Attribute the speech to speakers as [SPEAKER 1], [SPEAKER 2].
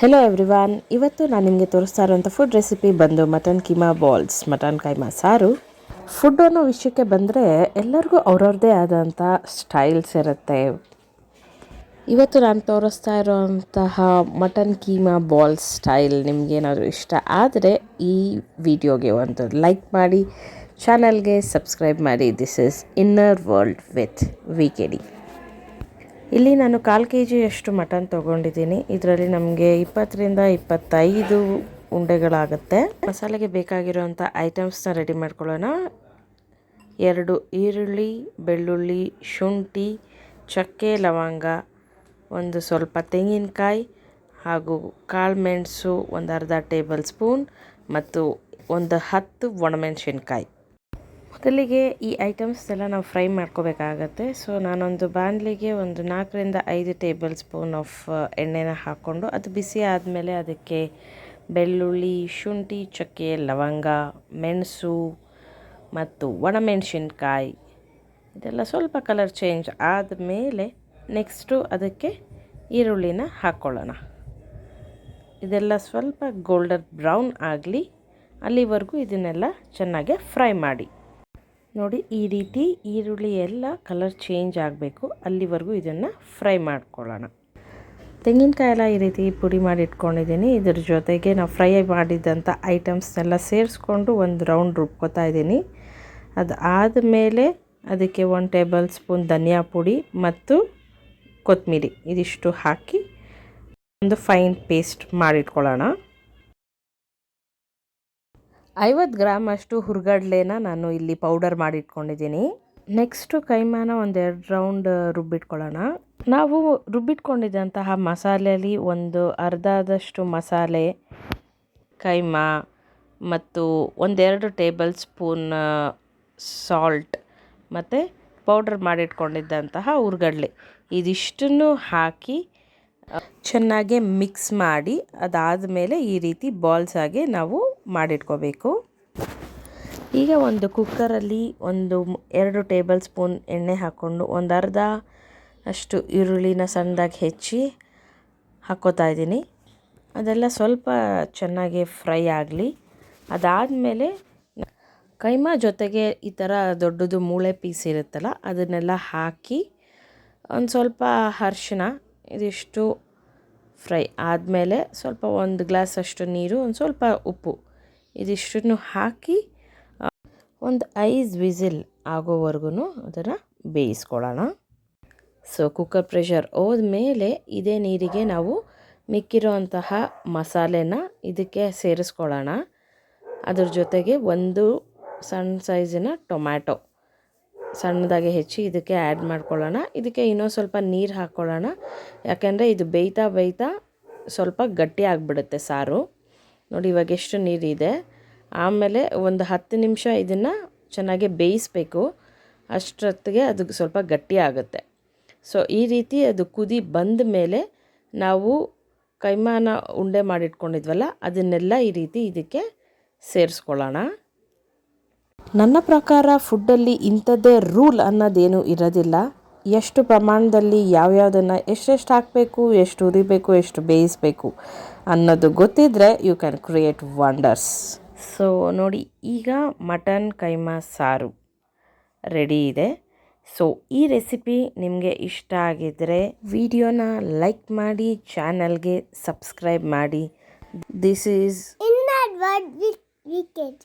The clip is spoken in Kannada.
[SPEAKER 1] ಹೆಲೋ ಎವ್ರಿವಾನ್, ಇವತ್ತು ನಾನು ನಿಮಗೆ ತೋರಿಸ್ತಾ ಇರೋಂಥ ಫುಡ್ ರೆಸಿಪಿ ಬಂದು mutton keema balls, mutton keema ಸಾರು. ಫುಡ್ ಅನ್ನೋ ವಿಷಯಕ್ಕೆ ಬಂದರೆ ಎಲ್ಲರಿಗೂ ಅವ್ರವ್ರದ್ದೇ ಆದಂಥ ಸ್ಟೈಲ್ಸ್ ಇರುತ್ತೆ. ಇವತ್ತು ನಾನು ತೋರಿಸ್ತಾ ಇರೋಂತಹ ಮಟನ್ ಕೀಮಾ ಬಾಲ್ಸ್ ಸ್ಟೈಲ್ ನಿಮಗೇನಾದರೂ ಇಷ್ಟ ಆದರೆ ಈ ವಿಡಿಯೋಗೆ ಒಂದು ಲೈಕ್ ಮಾಡಿ, ಚಾನಲ್ಗೆ ಸಬ್ಸ್ಕ್ರೈಬ್ ಮಾಡಿ. This is inner world with VKD. ಇಲ್ಲಿ ನಾನು 1/4 kg ಅಷ್ಟು ಮಟನ್ ತೊಗೊಂಡಿದ್ದೀನಿ. ಇದರಲ್ಲಿ ನಮಗೆ 20ರಿಂದ 25 ಉಂಡೆಗಳಾಗುತ್ತೆ. ಮಸಾಲೆಗೆ ಬೇಕಾಗಿರೋಂಥ ಐಟಮ್ಸ್ನ ರೆಡಿ ಮಾಡ್ಕೊಳ್ಳೋಣ. 2 ಈರುಳ್ಳಿ, ಬೆಳ್ಳುಳ್ಳಿ, ಶುಂಠಿ, ಚಕ್ಕೆ, ಲವಂಗ, ಒಂದು ಸ್ವಲ್ಪ ತೆಂಗಿನಕಾಯಿ ಹಾಗೂ ಕಾಳುಮೆಣಸು, ಒಂದು ಅರ್ಧ ಟೇಬಲ್ ಸ್ಪೂನ್ ಮತ್ತು ಒಂದು 10 ಒಣಮೆಣಸಿನ್ಕಾಯಿ. ಮೊದಲಿಗೆ ಈ ಐಟಮ್ಸ್ ಎಲ್ಲ ನಾವು ಫ್ರೈ ಮಾಡ್ಕೋಬೇಕಾಗತ್ತೆ. ಸೊ ನಾನೊಂದು ಬಾಣಲಿಗೆ ಒಂದು 4ರಿಂದ 5 ಟೇಬಲ್ ಸ್ಪೂನ್ ಆಫ್ ಎಣ್ಣೆನ ಹಾಕ್ಕೊಂಡು ಅದು ಬಿಸಿ ಆದಮೇಲೆ ಅದಕ್ಕೆ ಬೆಳ್ಳುಳ್ಳಿ, ಶುಂಠಿ, ಚಕ್ಕೆ, ಲವಂಗ, ಮೆಣಸು ಮತ್ತು ಒಣಮೆಣಸಿನ್ಕಾಯಿ ಇದೆಲ್ಲ ಸ್ವಲ್ಪ ಕಲರ್ ಚೇಂಜ್ ಆದಮೇಲೆ ನೆಕ್ಸ್ಟು ಅದಕ್ಕೆ ಈರುಳ್ಳಿನ ಹಾಕ್ಕೊಳ್ಳೋಣ. ಇದೆಲ್ಲ ಸ್ವಲ್ಪ ಗೋಲ್ಡನ್ ಬ್ರೌನ್ ಆಗಲಿ, ಅಲ್ಲಿವರೆಗೂ ಇದನ್ನೆಲ್ಲ ಚೆನ್ನಾಗಿ ಫ್ರೈ ಮಾಡಿ. ನೋಡಿ, ಈ ರೀತಿ ಈರುಳ್ಳಿ ಎಲ್ಲ ಕಲರ್ ಚೇಂಜ್ ಆಗಬೇಕು, ಅಲ್ಲಿವರೆಗೂ ಇದನ್ನು ಫ್ರೈ ಮಾಡ್ಕೊಳ್ಳೋಣ. ತೆಂಗಿನಕಾಯಿ ಎಲ್ಲ ಈ ರೀತಿ ಪುಡಿ ಮಾಡಿ ಇಟ್ಕೊಂಡಿದ್ದೀನಿ. ಇದ್ರ ಜೊತೆಗೆ ನಾವು ಫ್ರೈ ಮಾಡಿದಂಥ ಐಟಮ್ಸ್ನೆಲ್ಲ ಸೇರಿಸ್ಕೊಂಡು ಒಂದು ರೌಂಡ್ ರುಬ್ಕೋತಾ ಇದ್ದೀನಿ. ಅದು ಆದಮೇಲೆ ಅದಕ್ಕೆ 1 ಟೇಬಲ್ ಸ್ಪೂನ್ ಧನಿಯಾ ಪುಡಿ ಮತ್ತು ಕೊತ್ತಂಬರಿ ಇದಿಷ್ಟು ಹಾಕಿ ಒಂದು ಫೈನ್ ಪೇಸ್ಟ್ ಮಾಡಿಟ್ಕೊಳ್ಳೋಣ. 50 ಗ್ರಾಮ್ ಅಷ್ಟು ಹುರ್ಗಡ್ಲೆನ ನಾನು ಇಲ್ಲಿ ಪೌಡರ್ ಮಾಡಿಟ್ಕೊಂಡಿದ್ದೀನಿ. ನೆಕ್ಸ್ಟು ಕೈಮಾನ ಒಂದು 2 ರೌಂಡ್ ರುಬ್ಬಿಟ್ಕೊಳ್ಳೋಣ. ನಾವು ರುಬ್ಬಿಟ್ಕೊಂಡಿದ್ದಂತಹ ಮಸಾಲೆಯಲ್ಲಿ ಒಂದು ಅರ್ಧದಷ್ಟು ಮಸಾಲೆ, ಕೈಮಾ ಮತ್ತು 1-2 ಟೇಬಲ್ ಸ್ಪೂನ್ ಸಾಲ್ಟ್ ಮತ್ತು ಪೌಡರ್ ಮಾಡಿಟ್ಕೊಂಡಿದ್ದಂತಹ ಹುರ್ಗಡ್ಲೆ ಇದಿಷ್ಟನ್ನು ಹಾಕಿ ಚೆನ್ನಾಗಿ ಮಿಕ್ಸ್ ಮಾಡಿ ಅದಾದಮೇಲೆ ಈ ರೀತಿ ಬಾಲ್ಸ್ ಆಗಿ ನಾವು ಮಾಡಿಟ್ಕೋಬೇಕು. ಈಗ ಒಂದು ಕುಕ್ಕರಲ್ಲಿ 2 ಟೇಬಲ್ ಸ್ಪೂನ್ ಎಣ್ಣೆ ಹಾಕ್ಕೊಂಡು ಒಂದು ಅರ್ಧ ಅಷ್ಟು ಈರುಳ್ಳಿನ ಸಣ್ಣದಾಗಿ ಹೆಚ್ಚಿ ಹಾಕ್ಕೋತಾ ಇದ್ದೀನಿ. ಅದೆಲ್ಲ ಸ್ವಲ್ಪ ಚೆನ್ನಾಗಿ ಫ್ರೈ ಆಗಲಿ. ಅದಾದಮೇಲೆ ಕೈಮಾ ಜೊತೆಗೆ ಈ ಥರ ದೊಡ್ಡದು ಮೂಳೆ ಪೀಸ್ ಇರುತ್ತಲ್ಲ ಅದನ್ನೆಲ್ಲ ಹಾಕಿ ಒಂದು ಸ್ವಲ್ಪ ಅರಿಶಿನ ಇದಿಷ್ಟು ಫ್ರೈ ಆದಮೇಲೆ ಸ್ವಲ್ಪ 1 ಗ್ಲಾಸ್ ಅಷ್ಟು ನೀರು, ಒಂದು ಸ್ವಲ್ಪ ಉಪ್ಪು ಇದಿಷ್ಟನ್ನು ಹಾಕಿ ಒಂದು 5 ವಿಸಿಲ್ ಆಗೋವರೆಗೂ ಅದನ್ನು ಬೇಯಿಸ್ಕೊಳ್ಳೋಣ. ಸೊ ಕುಕ್ಕರ್ ಪ್ರೆಷರ್ ಹೋದ್ಮೇಲೆ ಇದೇ ನೀರಿಗೆ ನಾವು ಮಿಕ್ಕಿರೋಂತಹ ಮಸಾಲೆನ ಇದಕ್ಕೆ ಸೇರಿಸ್ಕೊಳ್ಳೋಣ. ಅದ್ರ ಜೊತೆಗೆ ಒಂದು ಸಣ್ಣ ಸೈಜಿನ ಟೊಮ್ಯಾಟೊ ಸಣ್ಣದಾಗಿ ಹೆಚ್ಚಿ ಇದಕ್ಕೆ ಆ್ಯಡ್ ಮಾಡ್ಕೊಳ್ಳೋಣ. ಇದಕ್ಕೆ ಇನ್ನೊಂದು ಸ್ವಲ್ಪ ನೀರು ಹಾಕ್ಕೊಳ್ಳೋಣ, ಯಾಕೆಂದರೆ ಇದು ಬೇಯ್ತಾ ಸ್ವಲ್ಪ ಗಟ್ಟಿ ಆಗಿಬಿಡುತ್ತೆ ಸಾರು. ನೋಡಿ ಇವಾಗ ಎಷ್ಟು ನೀರಿದೆ. ಆಮೇಲೆ ಒಂದು 10 ನಿಮಿಷ ಇದನ್ನು ಚೆನ್ನಾಗಿ ಬೇಯಿಸಬೇಕು, ಅಷ್ಟೊತ್ತಿಗೆ ಅದು ಸ್ವಲ್ಪ ಗಟ್ಟಿ ಆಗುತ್ತೆ. ಸೊ ಈ ರೀತಿ ಅದು ಕುದಿ ಬಂದ ಮೇಲೆ ನಾವು ಕೈಮಾನ ಉಂಡೆ ಮಾಡಿಟ್ಕೊಂಡಿದ್ವಲ್ಲ ಅದನ್ನೆಲ್ಲ ಈ ರೀತಿ ಇದಕ್ಕೆ ಸೇರಿಸ್ಕೊಳ್ಳೋಣ. ನನ್ನ ಪ್ರಕಾರ ಫುಡ್ಡಲ್ಲಿ ಇಂಥದ್ದೇ ರೂಲ್ ಅನ್ನೋದೇನು ಇರೋದಿಲ್ಲ. ಎಷ್ಟು ಪ್ರಮಾಣದಲ್ಲಿ ಯಾವ್ಯಾವುದನ್ನು ಎಷ್ಟೆಷ್ಟು ಹಾಕಬೇಕು, ಎಷ್ಟು ಉರಿಬೇಕು, ಎಷ್ಟು ಬೇಯಿಸಬೇಕು ಅನ್ನೋದು ಗೊತ್ತಿದ್ದರೆ you can create wonders. So ನೋಡಿ, ಈಗ ಮಟನ್ ಕೈಮಾ ಸಾರು ರೆಡಿ ಇದೆ. ಸೊ ಈ ರೆಸಿಪಿ ನಿಮಗೆ ಇಷ್ಟ ಆಗಿದ್ದರೆ ವಿಡಿಯೋನ ಲೈಕ್ ಮಾಡಿ, ಚಾನಲ್ಗೆ ಸಬ್ಸ್ಕ್ರೈಬ್ ಮಾಡಿ. This is inner world with VKD.